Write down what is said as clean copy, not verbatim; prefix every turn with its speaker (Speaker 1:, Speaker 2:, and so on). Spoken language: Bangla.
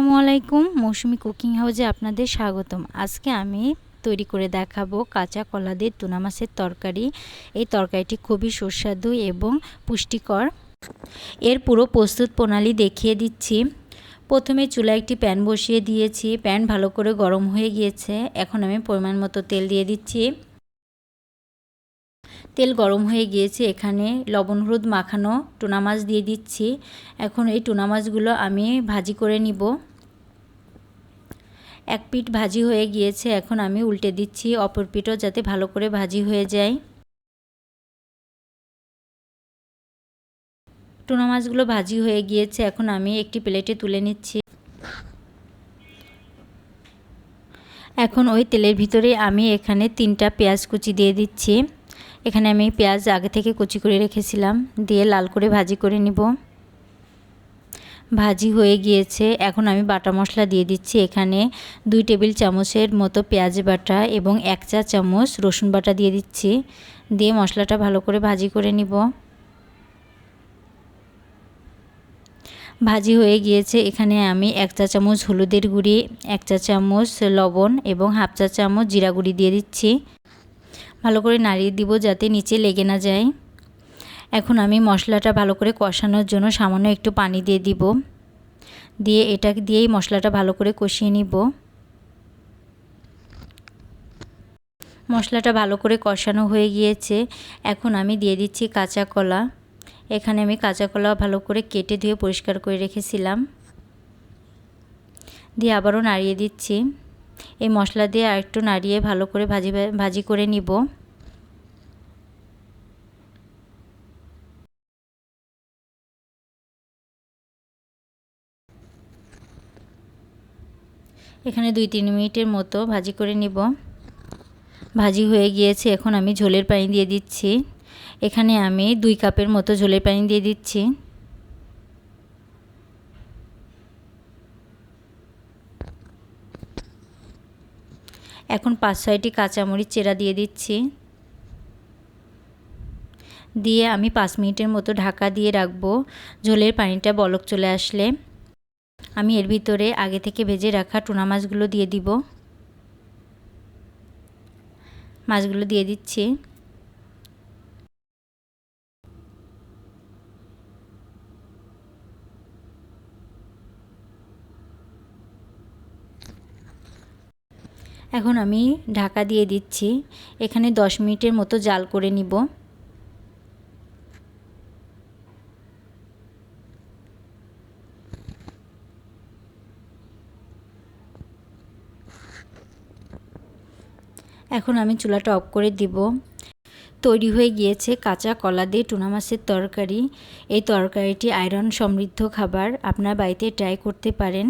Speaker 1: আসসালামু আলাইকুম, মৌসুমি কুকিং হাউসে আপনাদের স্বাগতম। আজকে আমি তৈরি করে দেখাবো কাঁচা কলা দিয়ে টুনা মাছের তরকারি। এই তরকারিটি খুবই সুস্বাদু এবং পুষ্টিকর। এর পুরো প্রস্তুত প্রণালী দেখিয়ে দিচ্ছি। প্রথমে চুলায় একটি প্যান বসিয়ে দিয়েছি। প্যান ভালো করে গরম হয়ে গিয়েছে। এখন আমি পরিমাণ মতো তেল দিয়ে দিচ্ছি। তেল গরম হয়ে গিয়েছে, এখানে লবণ হলুদ মাখানো টুনা মাছ দিয়ে দিচ্ছি। এখন এই টুনা মাছগুলো আমি ভাজি করে নিব। এক পিঠ ভাজি হয়ে গিয়েছে, এখন আমি উল্টে দিচ্ছি অপর পিঠও যাতে ভালো করে ভাজি হয়ে যায়। টুনা মাছগুলো ভাজি হয়ে গিয়েছে, এখন আমি একটি প্লেটে তুলে নিচ্ছি। এখন ওই তেলের ভিতরে আমি এখানে 3টা পেঁয়াজ কুচি দিয়ে দিচ্ছি। এখানে আমি পেঁয়াজ আগে থেকে কুচি করে রেখেছিলাম, দিয়ে লাল করে ভাজি করে নিব। ভাজি হয়ে গিয়েছে, এখন আমি বাটা মশলা দিয়ে দিচ্ছি। এখানে 2 টেবিল চামচের মতো পেঁয়াজ বাটা এবং 1 চা চামচ রসুন বাটা দিয়ে দিচ্ছি। দিয়ে মশলাটা ভালো করে ভাজি করে নিব। ভাজি হয়ে গিয়েছে, এখানে আমি 1 চা চামচ হলুদের গুঁড়ি, 1 চা চামচ লবণ এবং হাফ চা চামচ জিরা গুঁড়ি দিয়ে দিচ্ছি। ভালো করে নাড়িয়ে দিব যাতে নিচে লেগে না যায়। এখন আমি মশলাটা ভালো করে কষানোর জন্য সামান্য একটু পানি দিয়ে দিব। দিয়ে এটা দিয়েই মশলাটা ভালো করে কষিয়ে নিব। মশলাটা ভালো করে কষানো হয়ে গিয়েছে, এখন আমি দিয়ে দিচ্ছি কাঁচা কলা। এখানে আমি কাঁচা কলা ভালো করে কেটে ধুয়ে পরিষ্কার করে রেখেছিলাম। দিয়ে আবারও নাড়িয়ে দিচ্ছি। এই মশলা দিয়ে আরেকটু নাড়িয়ে ভালো করে ভাজি করে নিব। এখানে 2-3 মিনিটের মতো ভাজি করে নিব। ভাজি হয়ে গিয়েছে, এখন আমি ঝোলের পানি দিয়ে দিচ্ছি। এখানে আমি 2 কাপের মতো ঝোলের পানি দিয়ে দিচ্ছি। এখন 5-6টি কাঁচামরিচ চেরা দিয়ে দিচ্ছি। দিয়ে আমি 5 মিনিটের মতো ঢাকা দিয়ে রাখবো। ঝোলের পানিটা বলক চলে আসলে আমি এর ভিতরে আগে থেকে ভেজে রাখা টুনা মাছগুলো দিয়ে দিব। মাছগুলো দিয়ে দিচ্ছি। এখন আমি ঢাকা দিয়ে দিচ্ছি। এখানে 10 মিনিটের মতো জাল করে নিব। এখন আমি চুলাটা অফ করে দিব। তৈরি হয়ে গিয়েছে কাঁচা কলা দিয়ে টুনা মাছের তরকারি। এই তরকারিটি আয়রন সমৃদ্ধ খাবার, আপনার বাড়িতে ট্রাই করতে পারেন।